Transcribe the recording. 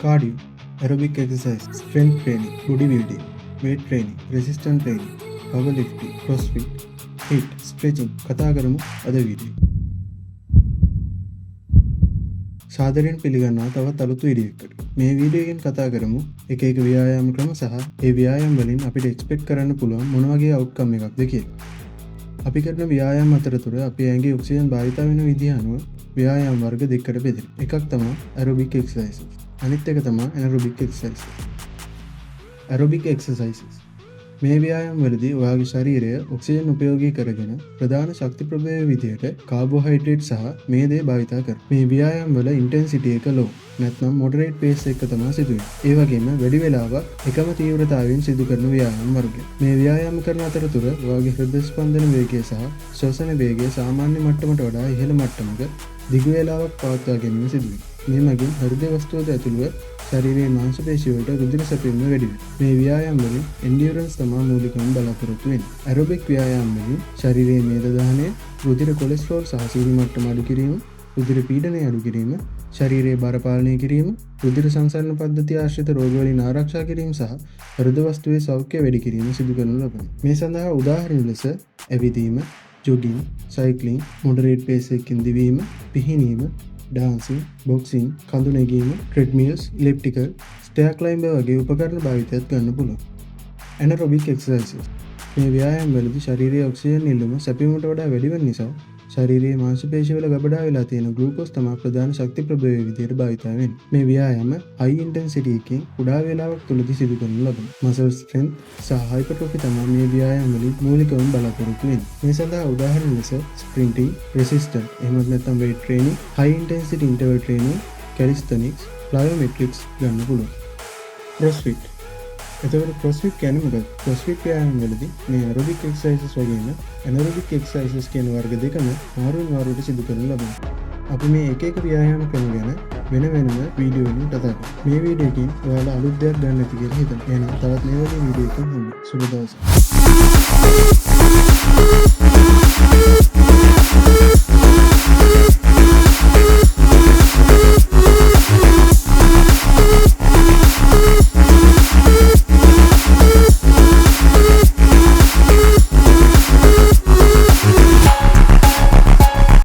cardio, aerobic exercise, strength training, bodybuilding, weight training, resistance training, powerlifting, crossfit, HIIT, stretching කතා කරමු අද video. සාදරයෙන් පිළිගන්නවා තවත් අලුත් වීඩියෝ එකකට. මේ වීඩියෝ එකෙන් කතා කරමු එක එක ව්‍යායාම ක්‍රම සහ ඒ ව්‍යායාම වලින් අපිට එක්ස්පෙක්ට් කරන්න පුළුවන් මොන වගේ අවුට්කම් එකක්ද කියලා. අපි කරන ව්‍යායාම අතරතුර අපේ ඇඟේ ඔක්සිජන් භාවිත වෙන විදිහ අනුව ව්‍යායාම වර්ග දෙකකට බෙදෙනවා. එකක් තමයි aerobic exercises. අනිත් එක තමයි anaerobic exercises. aerobic exercises මේ ව්‍යායාම වලදී ඔයාගේ ශරීරය ඔක්සිජන් උපයෝගී කරගෙන ප්‍රධාන ශක්ති ප්‍රභේය විදියට කාබෝහයිඩ්‍රේට් සහ මේදේ භාවිතා කරනවා. මේ ව්‍යායාම වල ඉන්ටෙන්සිටි එක low නැත්නම් moderate pace එක තමයි සිදුවෙන්නේ. ඒ වගේම වැඩි වෙලාවක් එකම තීව්‍රතාවයෙන් සිදු කරන ව්‍යායාම වර්ග. මේ ව්‍යායාම කරන අතරතුර ඔයාගේ හෘද ස්පන්දන වේගය සහ ශ්වසන වේගය සාමාන්‍ය මට්ටමට වඩා ඉහළ මට්ටමක දිගු වේලාවක් පවත්වා ගැනීම සිදුවේ. මේ මගින් හෘද වස්තුවද ඇතුළුව ශරීරයේ මාංශ පේශි වලට රුධිර සැපීම වැඩි වෙනවා. මේ ව්‍යායාම වලින් endurance තමයි මූලිකවම බලාපොරොත්තු වෙන්නේ. aerobic ව්‍යායාම වලින් ශරීරයේ මේද දහනය, රුධිර කොලෙස්ටරෝල් සහ සීනි මට්ටම අඩු කිරීම, රුධිර පීඩනය අඩු කිරීම, ශරීරයේ බර පාලනය කිරීම, රුධිර සංසරණ පද්ධතිය ආශ්‍රිත රෝග වලින් ආරක්ෂා කිරීම සහ හෘද වස්තුවේ සෞඛ්‍යය වැඩි කිරීම සිදු කරනු ලබනවා. මේ සඳහා උදාහරණ ලෙස ඇවිදීම, jogging, cycling, moderate pace එකකින් දිවීම, පිහිනීම, dancing, boxing, කඳු නැගීම, treadmills, elliptical, stair climber වගේ උපකරණ භාවිතයත් ගන්න පුළුවන්. anaerobic exercises මේ ව්‍යායාම වලදී ශරීරයේ ඔක්සිජන් ඉල්ලුම සැපීමට වඩා වැඩි වෙන නිසා ශරීරයේ මාංශ පේශි වල ගබඩා වෙලා තියෙන ග්ලූකෝස් තමයි ප්‍රධාන ශක්ති ප්‍රභේය විදියට භාවිත වෙන්නේ. මේ ව්‍යායාම high intensity එකකින් කුඩා වේලාවක් තුලදී සිදු කරනු ලබන muscle strength සහ hypertrophy තමයි මේ ව්‍යායාම වලින් මූලිකවම බලාපොරොත්තු වෙන්නේ. මේ සඳහා උදාහරණ ලෙස sprinting, resistance, එහෙමත් නැත්නම් weight training, high intensity interval training, calisthenics, plyometrics ගන්න පුළුවන්. CrossFit එතකොට CrossFit කියන්නේ මොකක්ද? CrossFit ව්‍යායාම වලදී මේ aerobic exercises වගේම anaerobic exercises කියන වර්ග දෙකම මාරුවෙන් මාරුවට සිදු කරනු ලබනවා. අපි මේ එක එක ව්‍යායාම ක්‍රම ගැන වෙනම වීඩියෝ වලින් කතා කරමු. මේ වීඩියෝ එකෙන් ඔයාලා අලුත් දෙයක් ගන්න ඇති කියලා හිතනවා. එහෙනම් තවත් මේ වගේ වීඩියෝ එකකින් හම්බෙමු. සුබ දවසක්.